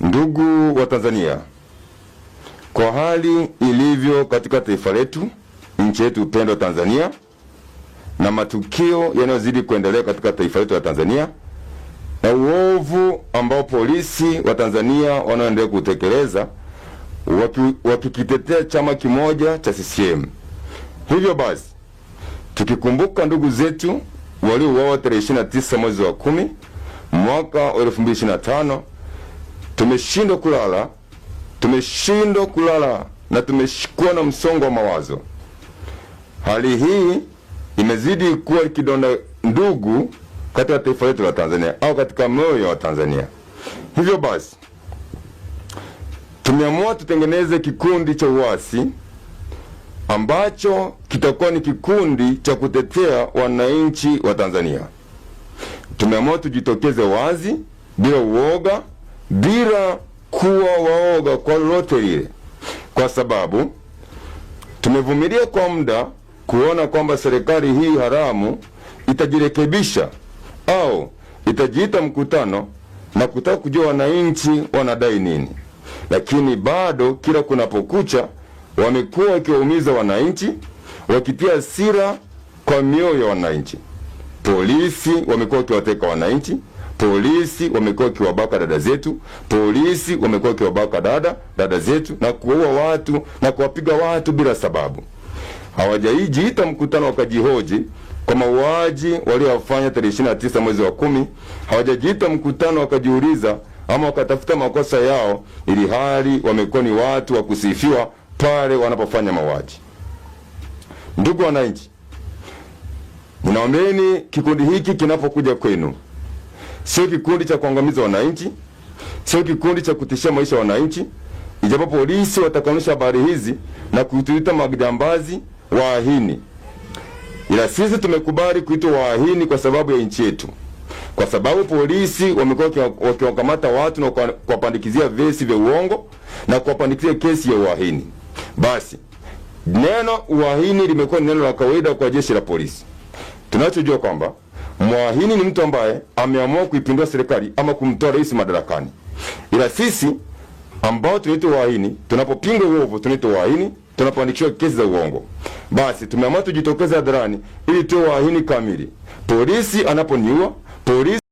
Ndugu wa Tanzania, kwa hali ilivyo katika taifa letu, nchi yetu pendwa Tanzania, na matukio yanayozidi kuendelea katika taifa letu la Tanzania, na uovu ambao polisi wa Tanzania wanaendelea kutekeleza wakikitetea chama kimoja cha CCM. Hivyo basi, tukikumbuka ndugu zetu waliouawa tarehe 29 mwezi wa 10 mwaka wa 2025, tumeshindwa kulala na tumeshikwa na msongo wa mawazo. Hali hii imezidi kuwa kidonda ndugu katika taifa letu la Tanzania au katika moyo wa Tanzania. Hivyo basi, tumeamua tutengeneze kikundi cha uasi ambacho kitakuwa ni kikundi cha kutetea wananchi wa Tanzania. Tumeamua tujitokeze wazi, bila uoga, bila kuwa waoga kwa lolote lile, kwa sababu tumevumilia kwa muda kuona kwamba serikali hii haramu itajirekebisha au itajiita mkutano na kutaka kujua wananchi wanadai nini. Lakini bado kila kunapokucha wamekuwa wakiwaumiza wananchi, wakitia hasira kwa mioyo ya wananchi. Polisi wamekuwa wakiwateka wananchi, polisi wamekuwa wakiwabaka dada zetu, polisi wamekuwa wakiwabaka dada zetu na kuua watu na kuwapiga watu bila sababu. Hawajajiita mkutano wakajihoji kwa mauaji waliofanya tarehe 29 mwezi wa 10. Hawajajiita mkutano wakajiuliza ama wakatafuta makosa yao, ili hali wamekuwa ni watu wa kusifiwa pale wanapofanya mauaji. Ndugu wananchi, ninaombeni kikundi hiki kinapokuja kwenu, sio kikundi cha kuangamiza wananchi, sio kikundi cha kutishia maisha ya wananchi. Ijapo polisi watakanusha habari hizi na kutuita majambazi, waahini, ila sisi tumekubali kuitwa waahini kwa sababu ya nchi yetu, kwa sababu polisi wamekuwa wakiwakamata watu na kuwapandikizia vesi vya uongo na kuwapandikizia kesi ya uahini. Basi neno uahini limekuwa neno la kawaida kwa jeshi la polisi. Tunachojua kwamba muahini ni mtu ambaye ameamua kuipindua serikali ama kumtoa rais madarakani, ila sisi ambao tunaitwa waahini, tunapopinga uovu tunaitwa waahini, tunapandikishwa kesi za uongo. Basi tumeamua tujitokeze hadharani ili tuwe waahini kamili. Polisi anaponiua, polisi